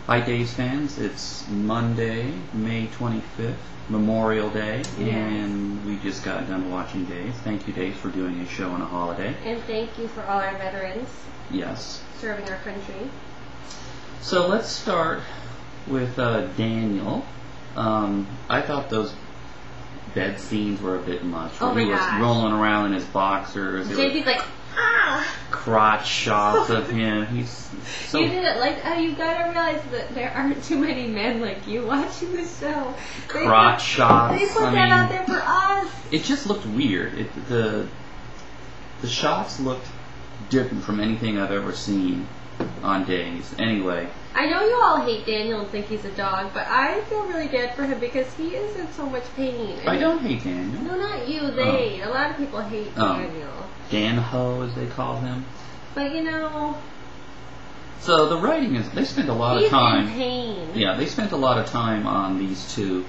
Hi, Days fans. It's Monday, May 25th, Memorial Day, and we just got done watching Days. Thank you, Days, for doing a show on a holiday. And thank you for all our veterans. Yes. Serving our country. So let's start with Daniel. I thought those bed scenes were a bit much. Oh my He was gosh. rolling around in his boxers. JP's like, ah! Crotch shots of him. He's so... You didn't like, you gotta realize that there aren't too many men like you watching the show. Crotch shots. They put that out there for us. It just looked weird. The shots looked different from anything I've ever seen on Days. Anyway. I know you all hate Daniel and think he's a dog, but I feel really bad for him because he is in so much pain. I don't hate Daniel. No, not you. They. A lot of people hate Daniel. Dan-ho, as they call him. But So the writing is, they spent a lot of time. He's in pain. Yeah, they spent a lot of time on these two,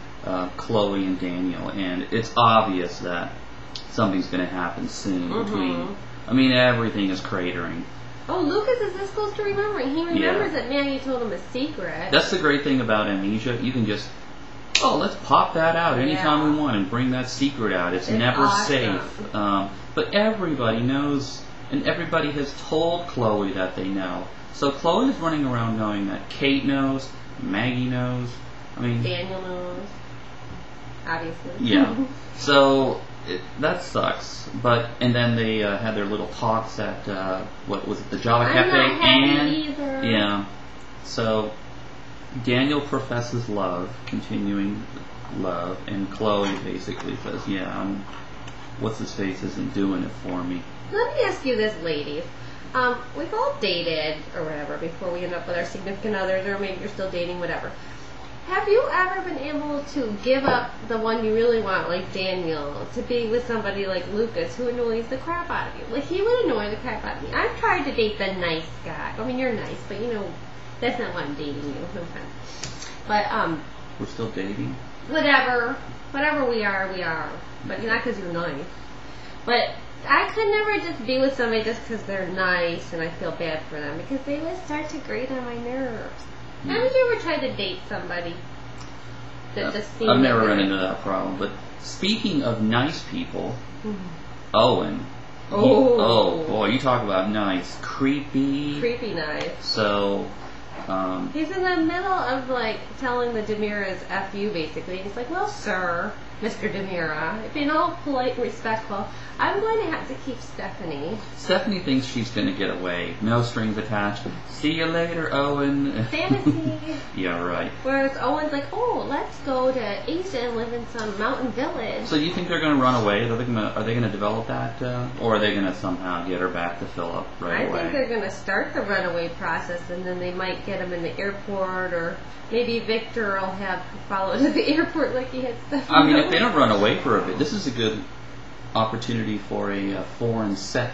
Chloe and Daniel, and it's obvious that something's going to happen soon between. I mean, everything is cratering. Oh, Lucas is this close to remembering. He remembers that Maggie told him a secret. That's the great thing about amnesia. You can just, let's pop that out anytime we want and bring that secret out. It's never awesome. safe. But everybody knows, and everybody has told Chloe that they know. So Chloe is running around knowing that Kate knows, Maggie knows. I mean, Daniel knows, obviously. Yeah. So that sucks. And then they had their little talks at what was it, the Java Cafe? I'm not happy either. Yeah. So Daniel professes love, continuing love, and Chloe basically says, what's his face isn't doing it for me. Let me ask you this, ladies. We've all dated or whatever before we end up with our significant others, or maybe you're still dating, whatever. Have you ever been able to give up the one you really want, like Daniel, to be with somebody like Lucas, who annoys the crap out of you? Like, he would annoy the crap out of me. I've tried to date the nice guy. I mean, you're nice, but that's not why I'm dating you. No offense. But, We're still dating? Whatever we are. But not because you're nice. But I could never just be with somebody just because they're nice and I feel bad for them, because they would start to grate on my nerves. Haven't you ever tried to date somebody that just seemed... I've never run into that problem. But speaking of nice people, Owen. Oh boy, you talk about nice. Creepy nice. So... he's in the middle of, telling the Demiras F you, basically. He's like, well, sir, Mr. Demira, being all polite and respectful, I'm going to have to keep Stephanie. Stephanie thinks she's going to get away. No strings attached. See you later, Owen. Fantasy. Yeah, right. Whereas Owen's like, let's go to Asia and live in some mountain village. So you think they're going to run away? Are they going to develop that? Or are they going to somehow get her back to Philip right away? I think they're going to start the runaway process, and then they might get him in the airport, or maybe Victor will have follow to the airport like he had Stephanie. I mean, if they don't run away for a bit, this is a good opportunity for a foreign set.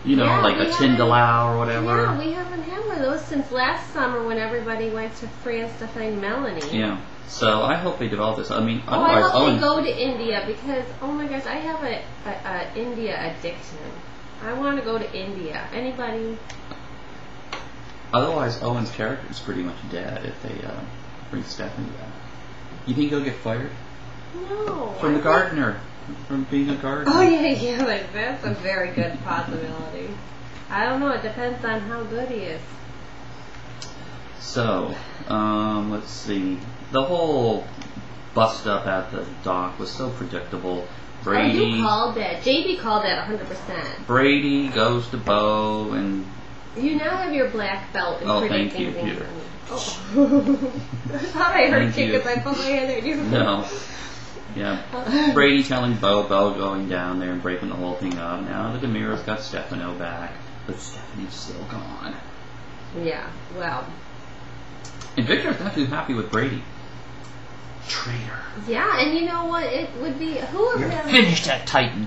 Like a Tyndall or whatever. Yeah, we haven't had one of those since last summer when everybody went to France to find Melanie. Yeah. So I hope they develop this. I mean, I hope they go to India, because, oh my gosh, I have a India addiction. I want to go to India. Anybody? Otherwise, Owen's character is pretty much dead if they bring Stephanie back. You think he'll get fired? No. From the gardener. From being a gardener. Oh, yeah, that's a very good possibility. I don't know, it depends on how good he is. So, let's see. The whole bust up at the dock was so predictable. Brady... you called that. JB called that 100%. Brady goes to Bo and... You now have your black belt in predicting thank you, things. Peter. Oh. I thought I heard you because I put my hand there. No. Yeah. Brady telling Bo going down there and breaking the whole thing up. Now the Demiras got Stefano back, but Stephanie's still gone. Yeah, well. And Victor's not too happy with Brady. Traitor. Yeah, and you know what? It would be... Finish that Titan.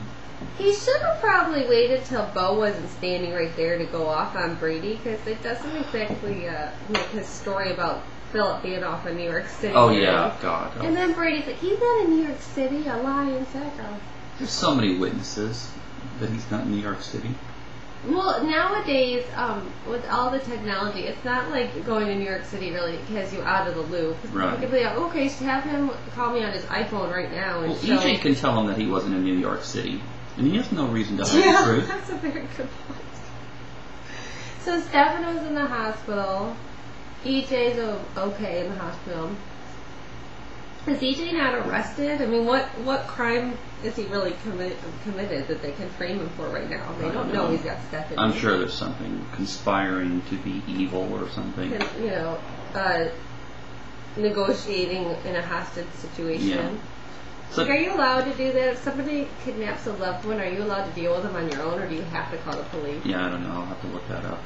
He should have probably waited till Bo wasn't standing right there to go off on Brady, because it doesn't exactly make his story about Philip being off in New York City. Oh, yeah, God. And then Brady's like, he's not in New York City, a lying psycho. There's so many witnesses that he's not in New York City. Well, nowadays, with all the technology, it's not like going to New York City really has you out of the loop. Right. You could be like, okay, so have him call me on his iPhone right now. And Well, show. EJ can tell him that he wasn't in New York City, and he has no reason to hide the truth. That's a very good point. So Stefano's in the hospital. EJ's okay in the hospital. Is EJ not arrested? I mean, what crime is he really committed that they can frame him for right now? They don't know he's got Stephanie. I'm sure there's something conspiring to be evil or something. And, negotiating in a hostage situation. Yeah. So, Are you allowed to do that? If somebody kidnaps a loved one, are you allowed to deal with them on your own, or do you have to call the police? yeah, I don't know. I'll have to look that up.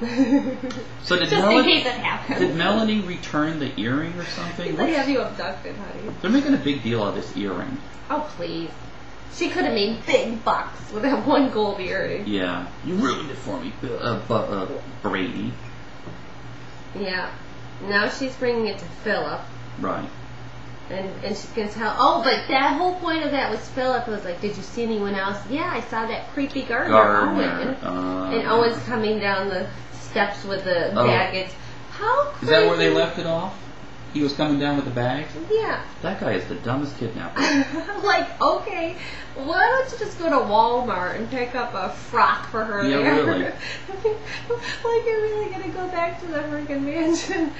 So Just in case it happens. Did Melanie return the earring or something? They have you abducted, honey. They're making a big deal out of this earring. Oh, please. She could have made big bucks with that one gold earring. Yeah. You ruined it for me, Brady. Yeah. Now she's bringing it to Philip. Right. And she can tell, oh, but that whole point of that was Philip was like, did you see anyone else? Yeah, I saw that creepy gardener. Owen. And Owen's coming down the steps with the baggage. How crazy. Is that where they left it off? He was coming down with the bags? Yeah. That guy is the dumbest kidnapper. Like, okay, why don't you just go to Walmart and pick up a frock for her Yeah, there? really. Like, you're really going to go back to the freaking mansion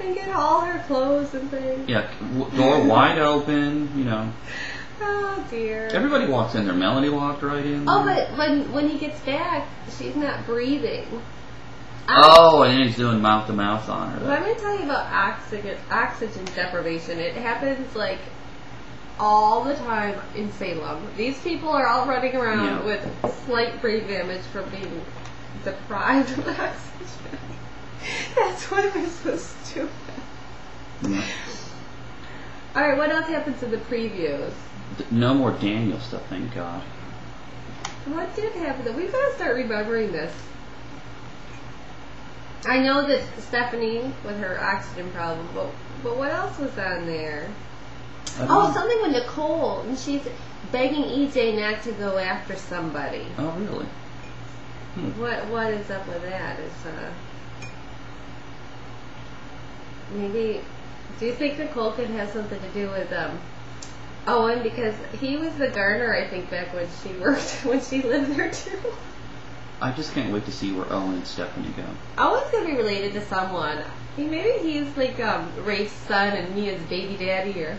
and get all her clothes and things? Yeah, door wide open, Oh, dear. Everybody walks in there. Melanie walked right in there. Oh, but when he gets back, she's not breathing. Oh, and then he's doing mouth-to-mouth on her. Let me tell you about oxygen deprivation. It happens, like, all the time in Salem. These people are all running around with slight brain damage from being deprived of oxygen. That's what was so stupid. Yeah. Alright, what else happens in the previews? No more Daniel stuff, thank God. What did happen? We've got to start remembering this. I know that Stephanie with her oxygen problem, but what else was on there? Oh, something with Nicole, and she's begging EJ not to go after somebody. Oh, really? What is up with that? Maybe. Do you think Nicole could have something to do with Owen? Because he was the gardener, I think, back when she lived there too. I just can't wait to see where Owen and Stephanie go. Owen's gonna be related to someone. Maybe he's like Rafe's son and Mia's baby daddy, or.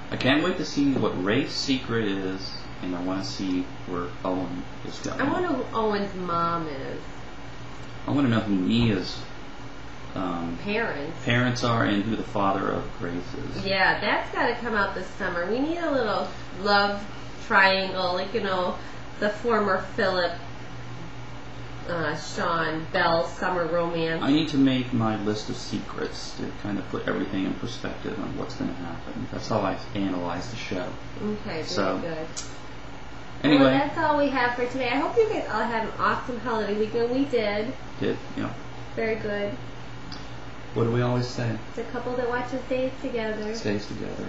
I can't wait to see what Rafe's secret is, and I want to see where Owen is going. I want to know who Owen's mom is. I want to know who Mia's parents are, and who the father of Grace is. Yeah, that's got to come out this summer. We need a little love triangle, like the former Philip, Sean Bell summer romance. I need to make my list of secrets to kind of put everything in perspective on what's going to happen. That's how I analyze the show. Okay, very good. Anyway. Well, that's all we have for today. I hope you guys all had an awesome holiday weekend. We did. Yeah. Very good. What do we always say? It's a couple that watches Days together. Stays together.